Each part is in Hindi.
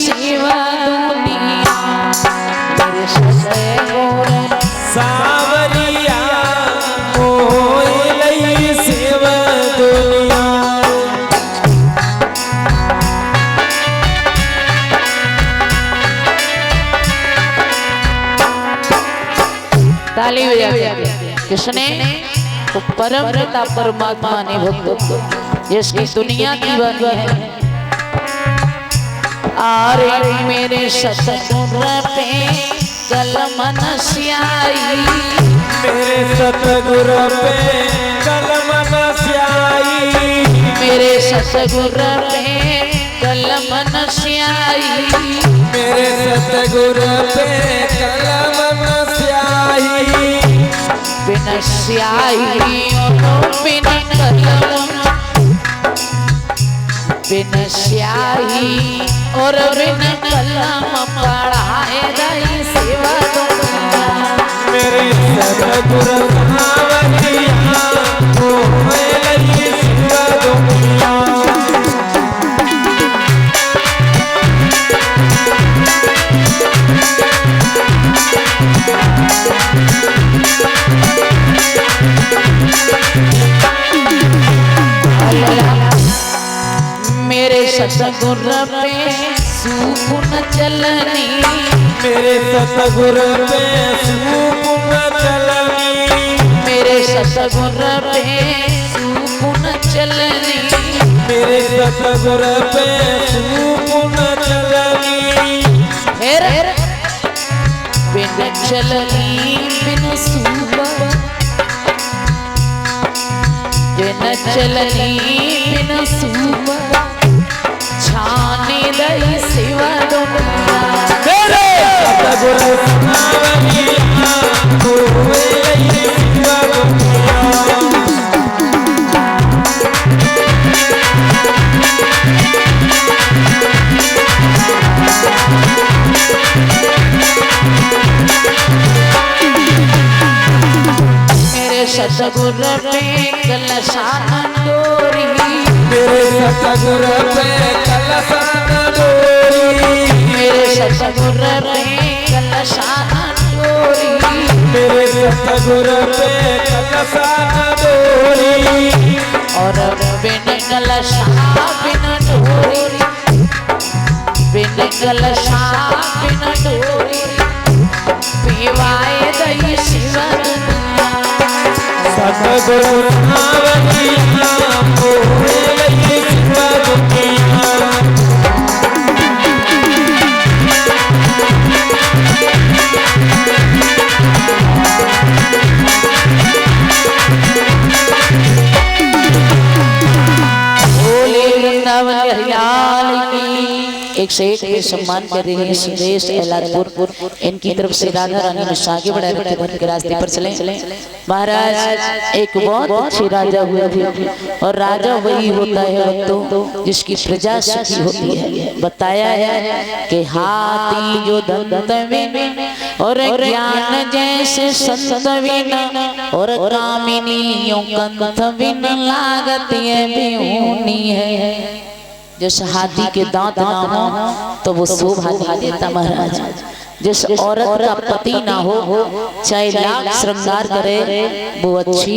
सेवा दुनिया मेरे सतगुर सावरिया मोए लई सेवा दुनिया। ताली बजा किसने? तो परम पिता परमात्मा ने भक्त जिसकी दुनिया दीवानी है। आरे मेरे सतगुर पे कलम नस्याई, मेरे सतगुर पे कलम नस्याई, मेरे सतगुर पे कलम नस्याई, मेरे सतगुर पे कलम नस्याई। बिन स्याही और बिन कलम, बिन स्याही और बिन कलम पढ़ाए गई सेवा दुनिया। मेरे सतगुर सावरिया मोए लई सेवा दुनिया। मेरे सतगुर पे सुकुन चलनी, मेरे सतगुर पे सुकुन चलनी, मेरे सतगुर पे सुकुन चलनी, मेरे सतगुर पे सुकुन चलनी। फिर बिन चलनी बिन सुबह, बिन चलनी बिन सुबह छाने दई सेवा दुनिया। मेरे सतगुर सावरिया मोए लई सेवा दुनिया। मेरे सतगुर पे कलशान डोरी, मेरे सतगुर पे कलशान डोरी, मेरे सतगुर पे कलशान डोरी, मेरे सतगुर पे कलशान डोरी। और बिन कलशा बिन डोरी, बिन कलशा बिन डोरी पीवाए दई सेवा दुनिया। सतगुर सावरिया मोए लई सेवा दुनिया। बोले वृंदावन हरियाल की। एक से एक के सम्मान कर रहे हैं सुदेश एलादपुर, इनकी तरफ से राधा रानी ने आगे बढ़ा रखे धन के रास्ते पर चले। महाराज एक बहुत अच्छे राजा हुए थे, और राजा वही होता है तो जिसकी प्रजा सुखी होती है। बताया है कि हाथी जो दंत बिन और ज्ञान जैसे संत बिन और कामिनियों कंठ बिन लागत ये बेहूनी है। जैसे हाथी के दांत ना हो तो वो शोभा नहीं देता महाराज। जिस औरत का पति ना हो चाहे लाख श्रृंगार करे वो अच्छी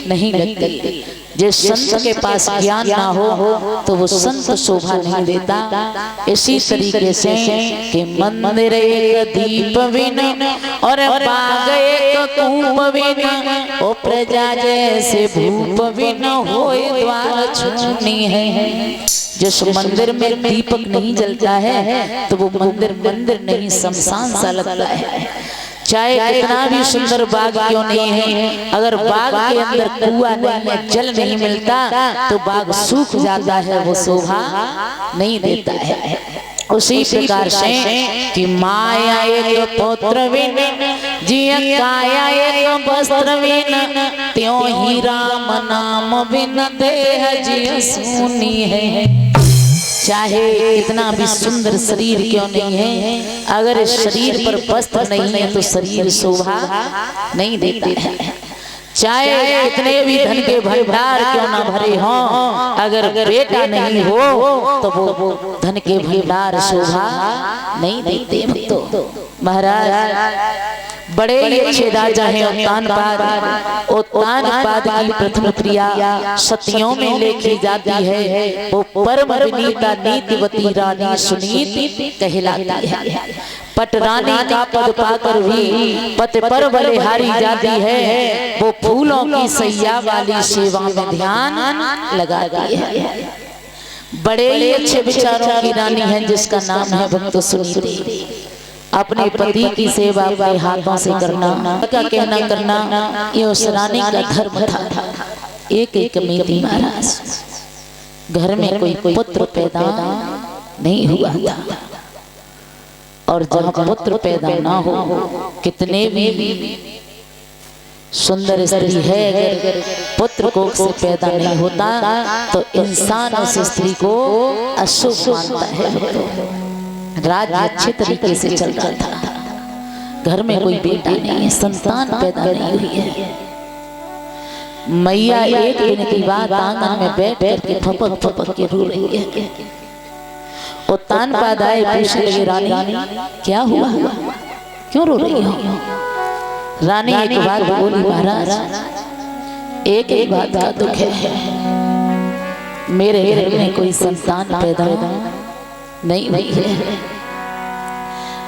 नहीं लगती। जिस संत के पास ज्ञान ना हो तो वो संत शोभा नहीं देता। इसी तरीके से कि मंदिर एक दीप बिन और बाग एक कूप बिन, ओ प्रजा जैसे भूप बिन होए द्वार छूनी है। जिस मंदिर में दीपक नहीं जलता है तो वो मंदिर मंदिर नहीं शमशान सा लगता है। चाहे कितना भी सुंदर बाग क्यों नहीं है, अगर बाग के अंदर कुआं नहीं है, जल नहीं मिलता तो बाग सूख जाता है, वो शोभा नहीं देता है। उसी प्रकार से कि माया एक पुत्र बिन जिया काया एक वस्त्र बिन, त्यों ही राम नाम बिन देह जिया सूनी है। चाहे इतना भी सुंदर शरीर क्यों नहीं है, अगर शरीर पर वस्त्र नहीं है तो शरीर शोभा नहीं देता है। चाहे कितने भी धन के भंडार क्यों ना भरे हों, अगर बेटा नहीं हो तो वो धन के भंडार शोभा नहीं देते भक्तों। महाराज बड़े ही अच्छे राजा हैं उत्तानपाद। उत्तानपाद की प्रथम क्रिया सतियों में लेखी जाती है, वो परम विनीता नीतिवती रानी सुनीति कहलाती है। पट रानी का पद पाकर भी पति पर बलिहारी जाती है, वो फूलों की सैया वाली सेवा में ध्यान लगाती है। बड़े ही अच्छे विचारों की रानी है जिसका नाम है भक्त सुनीति। अपने पति की सेवा अपने हाथों से करना, का कहना करना, ये उस रानी का धर्म था। एक में थी महाराज, घर में कोई पुत्र पैदा नहीं हुआ था, और जहाँ पुत्र पैदा ना हो, कितने भी सुंदर स्त्री है, अगर पुत्र को से पैदा नहीं होता तो इंसान उस स्त्री को अशुभ मानता है। राज्य अच्छे तरीके से चल रहा था, घर में कोई बेटा नहीं है, संतान पैदा नहीं हुई है। मैया एक दिन की बात आंगन में बैठ करके फपक फपक के रो रही है। उत्तानपाद आए, पूछने लगे रानी क्या हुआ, क्यों रो रही हो? रानी एक बात बोली, महाराज एक बात का दुख है, मेरे घर में कोई संतान पैदा नहीं हुई है।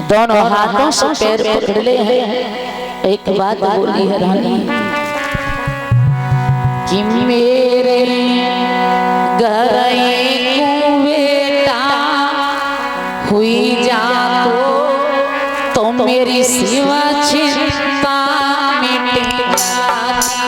दोनों हाथों से पैर पकड़ ले हैं। एक बात बोली है रानी कि मेरे घर बेटा हुई जा तो मेरी सिवा चिंता मिट जाती।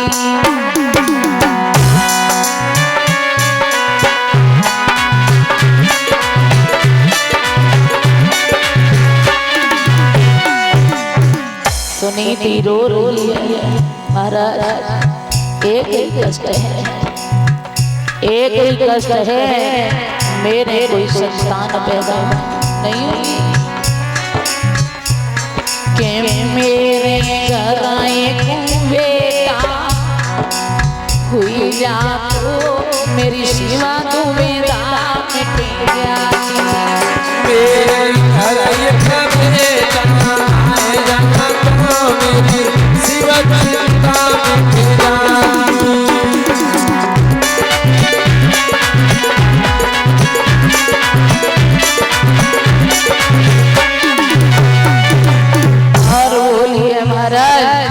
सुनीति रो रही है। महाराज एक ही कष्ट है, एक ही कष्ट है, मेरे कोई संतान पैदा नहीं हुई कि मेरे घर एक बेटा हुई जा तो मेरी सिवा तू मेरा मिट जाती। मेरे घर एक बेटा मेरी सिवा चिंता मिट जाती। और बोलिए महाराज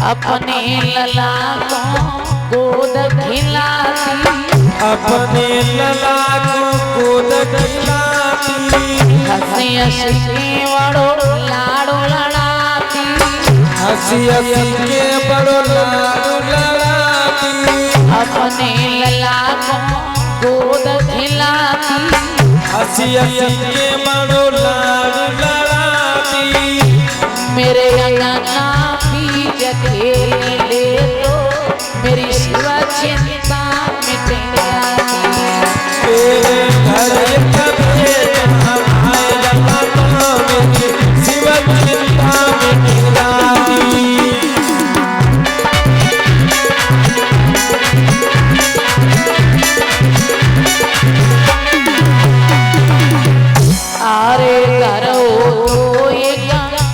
अपने लला को गोद खिलाती, अपने लला को गोद खिलाती, हंसी हंसी बड़ो लाड़ो लड़ाती, हंसी हंसी के बड़ो लाड़ो लड़ाती। अपने लला को गोद खिलाती, हंसी हंसी के बड़ो लाड़ो लड़ाती। मेरे अंगना बीज खेली ले तो मेरी सिवा चिंता मिट जाती। मेरे घर एक बेटा आएगा तो मेरी सिवा चिंता मिट जाती। आरे घर हो एक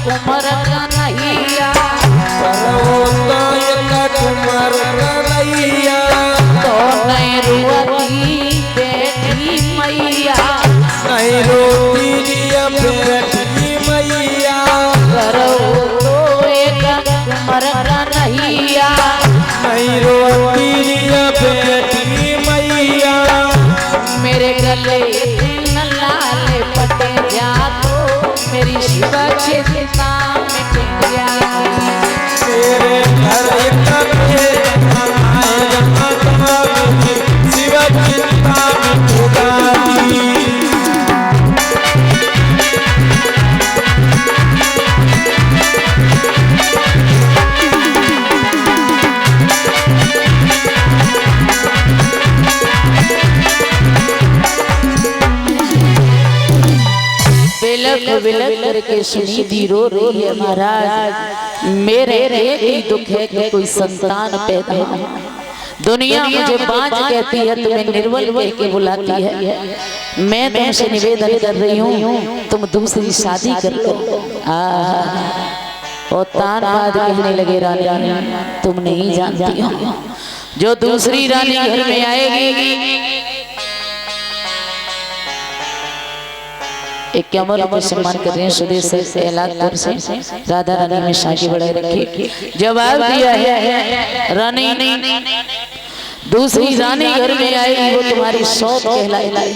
उमर का नैया, कुमार कन्हैया तो नहीं रुआती बैठी मैया, बिलख बिलख करके सुनी दी रो रही है महाराज। मेरे एक ही दुख है कि कोई संतान पैदा ना। दुनिया मुझे बाँझ कहती है, तुम्हें निर्बल कह के बुलाती है। मैं तुमसे निवेदन कर रही हूँ, तुम दूसरी शादी कर लो। और तान बाद कहने लगे, रानी तुम नहीं जानती हो, जो दूसरी रानी घर में आएगी एक कमर पर सम्मान कर रहे हैं सुदेश से एलादपुर से राधा रानी में शादी बढ़ाए रखी। जवाब दिया है रानी दूसरी रानी घर में आएगी वो तुम्हारी सौत कहलाएगी।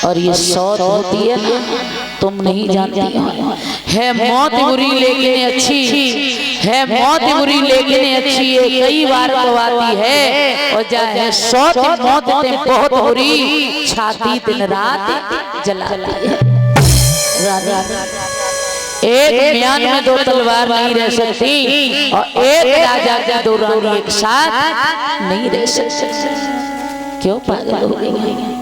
और ये सौत होती है तुम नहीं जानती है मौत बुरी लेकिन अच्छी है, मौत बुरी लेकिन अच्छी है, कई बार को आती है। और जाए सौत मौत बहुत बुरी, छाती दिन रात जलाती है। एक म्यान में दो तलवार नहीं रह सकती, और एक राजा की दो रानी एक साथ नहीं रह सकती। क्यों पागल हो गई?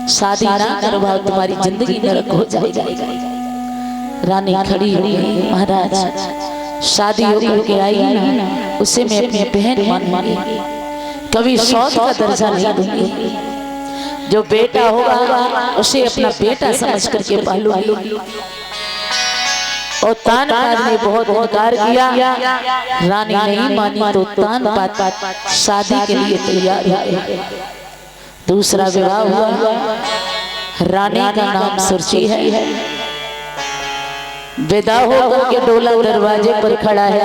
शादी ना करवाओ, तुम्हारी जिंदगी नरक हो जाएगी। रानी खड़ी हुई महाराज, शादी होकर के आई, उसे मैं अपनी बहन मानूंगी, कभी सौत का दर्जा नहीं दूंगी। जो बेटा होगा उसे अपना बेटा समझ करके पालूंगी। और तान ने बहुत इनकार किया, रानी नहीं मानी तो तान शादी के लिए तैयार हुए। दूसरा विवाह हुआ, रानी का नाम सुरची है। विदा होकर के डोला दरवाजे पर खड़ा है।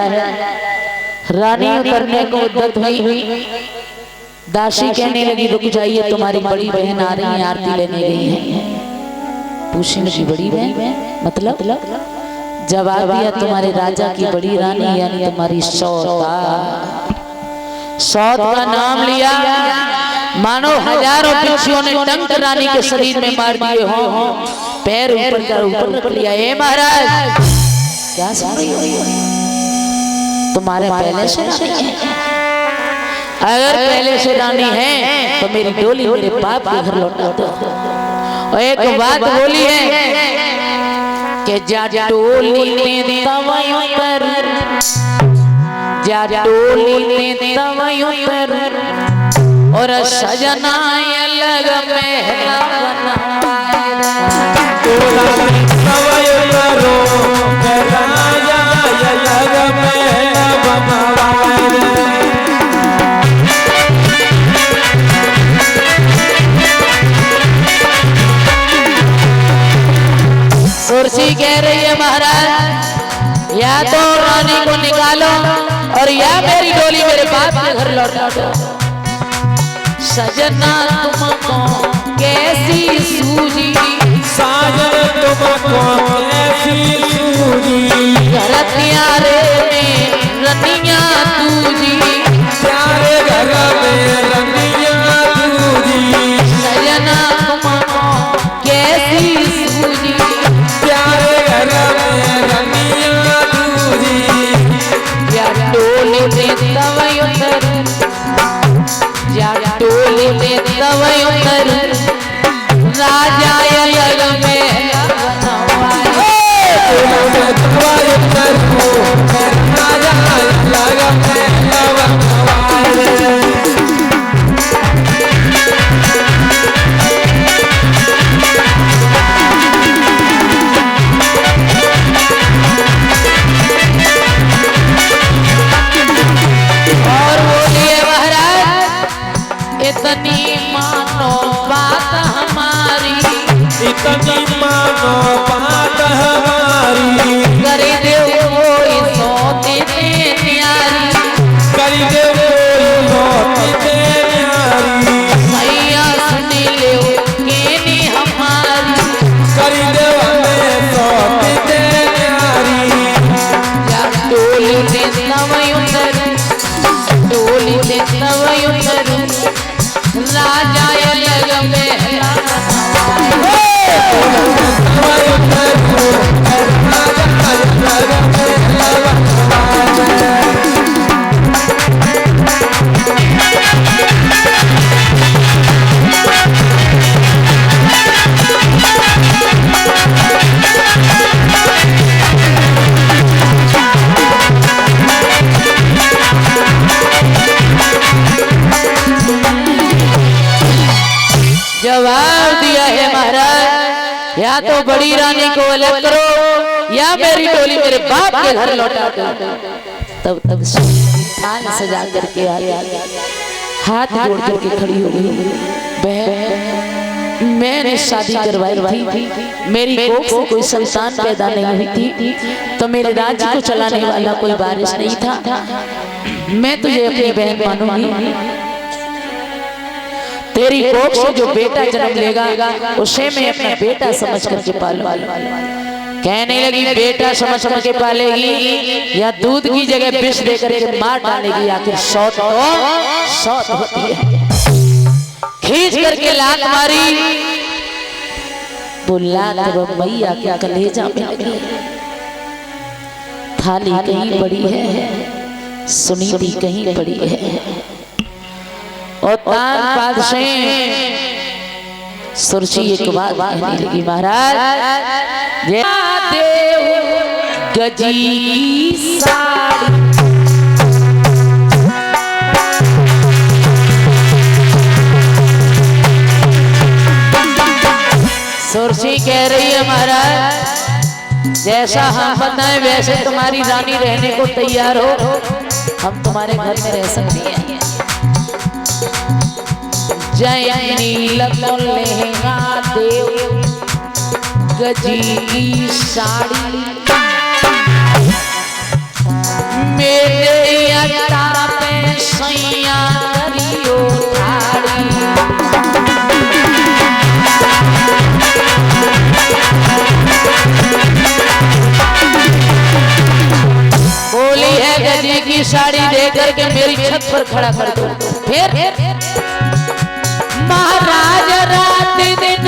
रानी उतरने को उद्यत हुई, दासी कहने लगी रुक जाइए, तुम्हारी बड़ी बहन आ रही है, आरती लेने गई है। पूछने लगी बड़ी बहन मतलब? जवाब दिया तुम्हारे राजा की बड़ी रानी यानी तुम्हारी सौत। सौत का नाम लिया, मानो हजारों पक्षियों ने डंक रानी के शरीर में मार दिए हो, पैर ऊपर कर ऊपर रख लिया। ए महाराज क्या सुन रही हो? तुम्हारे पहले से रानी है? अगर पहले से रानी है तो मेरी डोली मेरे बाप के घर लौटा दो। और एक बात बोली है कि जा डोली ने तवयों पर, जा डोली ने तवयों पर, और सजना अलग महला सुरसी कह रही है महाराज या तो रानी को निकालो और या मेरी डोली मेरे बाप के घर लौटा दो। सजना तुमको कैसी सूझी, साजन तुमको कैसी सूझी, रतिया रे में रतिया तुझी, प्यारे घर में रतिया तुझी। सजना तुमको कैसी सूझी, प्यारे घर में रतिया तुझी। या डोली में तवय उतर, या डोली में तवय उतर, राजा अलग में इतनी मानो बात हमारी, इतनी मानो बात हमारी, करे दे कोई सोती दे न्यारी, करी दे कोई सोती दे न्यारी, सैया सुन ले केनी हमारी, करी दे हमें सोती दे न्यारी। या डोली दे तवय उतर, डोली दे तवय उतर, राजा अलग में राजा अलग या तो बड़ी रानी को अलग करो या मेरी टोली मेरे बाप के घर लौटा दो। तब तब थाल सजा करके आया, हाथ जोड़ करके खड़ी हो गई। बहन, मैंने शादी करवाई थी, मेरी कोख से कोई संतान पैदा नहीं हुई थी, तो मेरे राज्य को चलाने वाला कोई वारिस नहीं था। मैं तुझे अपनी बहन मानूंगी, तेरी कोख से जो बेटा जन्म लेगा उसे मैं अपना बेटा समझ करके पालूंगा। कहने लगी बेटा समझ समझ के पालेगी या दूध की जगह विष दे करके मार डालेगी, आखिर सौत तो सौत होती है। खींच करके लात मारी, बुला मैया क्या कलेजा में लगी। थाली कहीं पड़ी है, सुनीति कहीं पड़ी है, और तान पाद से सुरची एक बात कहने लगी, महाराज गजी की साड़ी सुरची कह रही है, महाराज जैसा हम बताएं वैसे तुम्हारी रानी रहने को तैयार हो, हम तुम्हारे घर में रह सकती हैं। जय नीलम लहंगा देव गजी की साड़ी, मेरे अड्डा पे सैया करियो ठाड़ी। बोली है गजी की साड़ी दे करके मेरी छत पर खड़ा कर दो। फिर महाराज रात दिन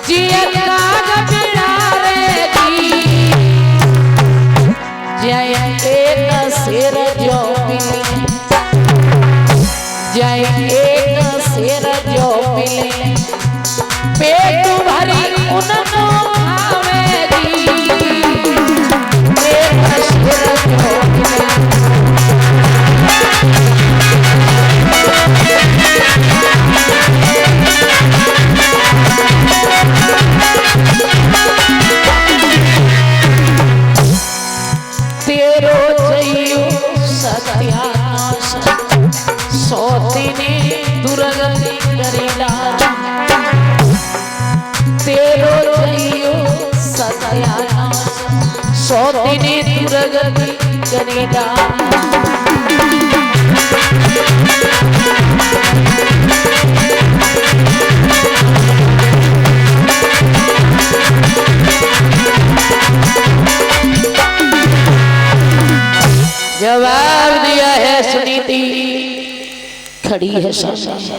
जियत काग बिड़ारेगी, जय एक सिर जो मिले, जय एक सिर जो मिले, पेट भरी उनको खावेगी, एक सिर जो मिले। सौतीनी दुर्गति करेला, तेरो जइयो सत्यानाश, सौतीनी दुर्गति करेला। जवाब दिया है सुनीति, खड़ी है सामने,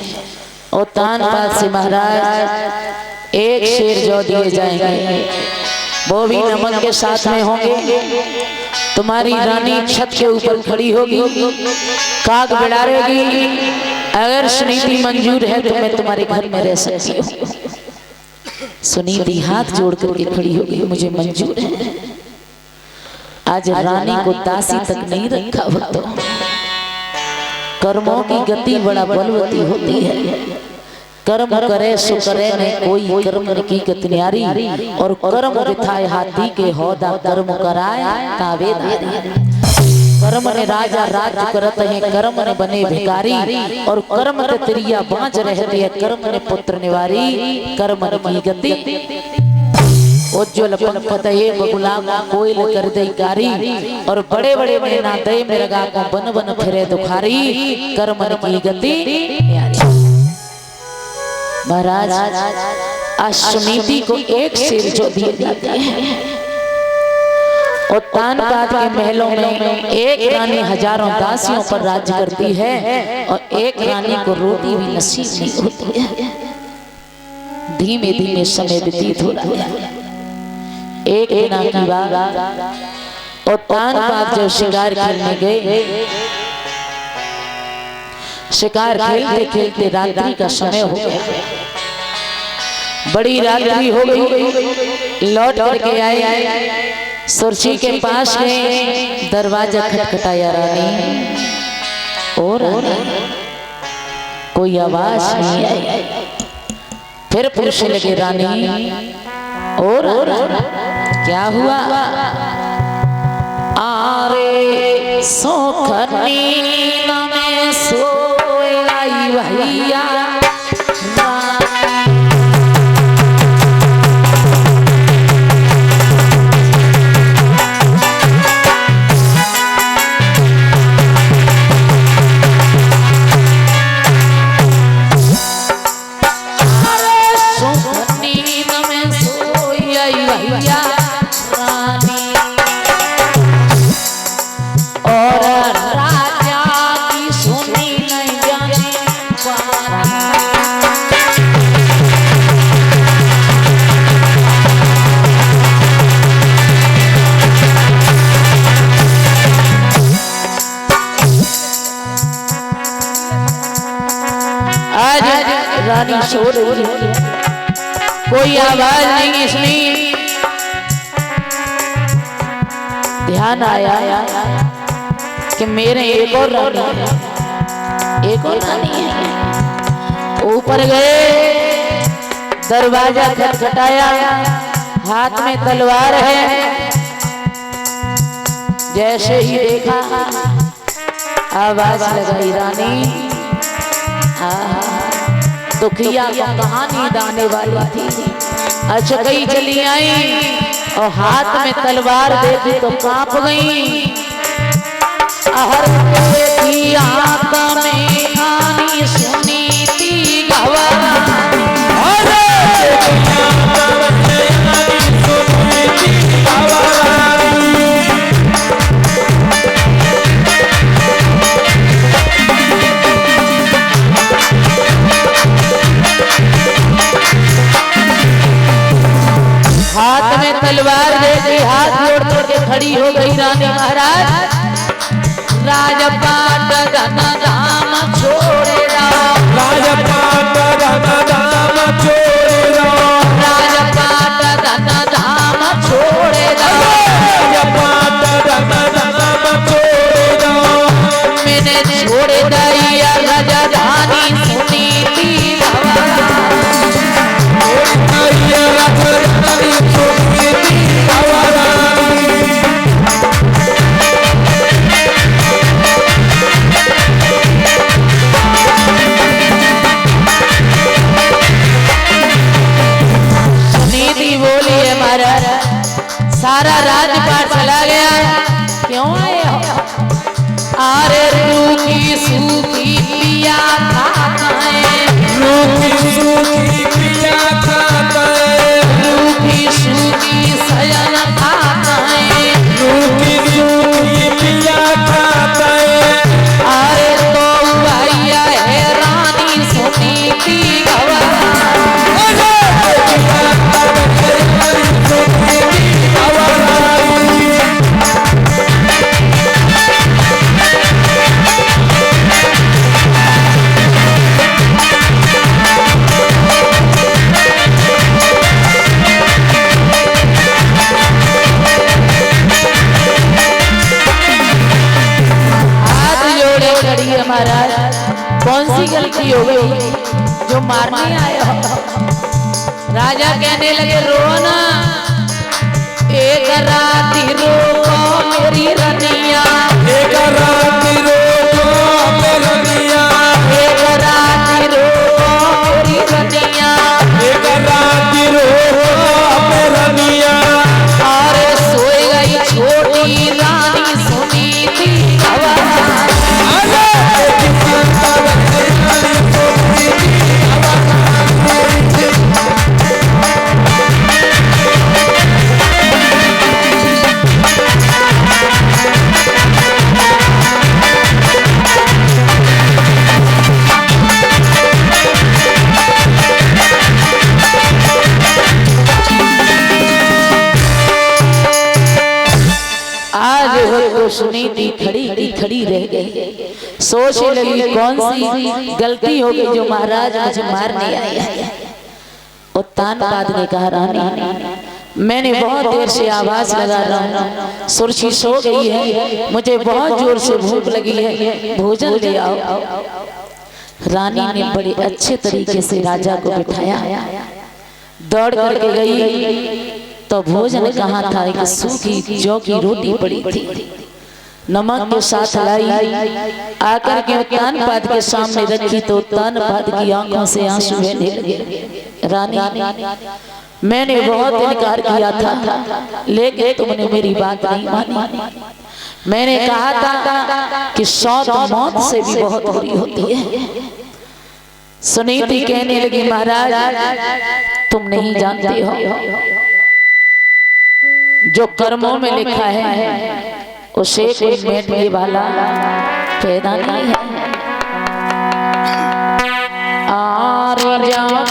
और तान पात से महाराज एक शेर जो दिए जाएंगे वो भी नमक के साथ में होंगे। तुम्हारी रानी छत के ऊपर खड़ी होगी, काग बिड़ारेगी, अगर सुनीति मंजूर है तो मैं तुम्हारे घर में रह सकती हूँ। सुनीति हाथ जोड़ करके खड़ी होगी, मुझे मंजूर है। आज रानी को दासी तक नहीं रखा हो तो कर्मों की गति बड़ा बलवती होती है। कर्म करे सो करे ने कोई कर्म की गति न्यारी, और कर्म बिठाए हाथी के होदा कर्म कराए तावेदारी। कर्म ने राजा राज्य करत है, कर्म ने बने भिखारी, और कर्म ने त्रिया बाँच रहती है, कर्म ने पुत्र निवारी, कर्म की गति उज्ज्वल पंखत ये बगुला कोयल कर दे कारी, और बड़े बड़े मैना दे मृगा को बन बन फिरे दुखारी, कर्म की गति। महाराज आज सुनीति को एक सिर जो दिए जाते हैं, और तान पात के महलों में एक रानी हजारों दासियों पर राज्य करती है, और एक रानी को रोटी भी नसीब नहीं होती है। धीमे धीमे समय व्यतीत हो रहा है। एक दिन की बात, और तान पात जब शिकार खेलने गए, शिकार खेलते खेलते रात्रि का समय हो गया, बड़ी रात्रि हो गई। लौट करके आए, सुरची के पास में दरवाजा खटखटाया। रानी और कोई आवाज नहीं आई। फिर पूछने लगे रानी और क्या हुआ? आरे सोखनी में सोया भैया रानी सो रही है, कोई आवाज नहीं सुनी। ध्यान आया कि मेरे एक और रानी है। ऊपर गए, दरवाजा खटखटाया, हाथ में तलवार है। जैसे ही देखा आवाज लगाई रानी दुखिया को कहानी दाने वाली थी। अच्छा कहीं चली आई और हाथ में तलवार देखी तो कांप गई। हर की हाथ में कहानी सुनी थी गवारा। हाथ में तलवार देखी, हाथ जोड़ करके खड़ी हो गई रानी। महाराज राजपाट धन धाम छोड़े राम, राजपाट धन धाम छोड़े राम, राजपाट धन धाम छोड़े राम, राजपाट धन धाम छोड़े राम। मैंने छोड़ दिया राजधानी सुनी थी गवारा। सारा राजपाट चला गया। क्यों आए हो? अरे रूखी सूखी पिया खाता है, रूखी सूखी पिया खाता है, रूखी सूखी सजन खाता है, रूखी सूखी पिया खाता है। अरे तो भैया है रानी सुनी थी गवारा। महाराज कौन सी गलती हो गई जो मारने आए हो? राजा कहने लगे रोना, एक राती रोको मेरी रनिया, एक राती रोको मेरी रनिया, एक राती रोको मेरी रनिया, एक राती रोको मेरी रनिया। और सोई गई छोटी रानी सुनी थी गवारा। सुनी थी खड़ी रह गई। सोच लगी कौन सी गलती हो गई जो महाराज मुझे मारने आया है। और तानबाद ने कहा रानी मैंने बहुत देर से आवाज लगा रहा हूँ, सुरछी सो गई है, मुझे बहुत जोर से भूख लगी है, भोजन ले आओ। रानी ने बड़े अच्छे तरीके से राजा को बिठाया, दौड़ करके गई तो भोजन कहाँ था, एक सूखी जौ की रोटी पड़ी थी, नमक के साथ लाई, आकर के तानपाद के सामने रखी तो तानपाद की आंखों से आंसू बहने लगे। रानी, मैंने बहुत इनकार किया था लेकिन तुमने मेरी बात नहीं मानी। मैंने कहा था कि सौत मौत से भी बहुत बुरी होती है। सुनीति कहने लगी महाराज तुम नहीं जानते हो, जो कर्मों में लिखा है उसे कोई मिटने वाला पैदा नहीं है। आरे जाओ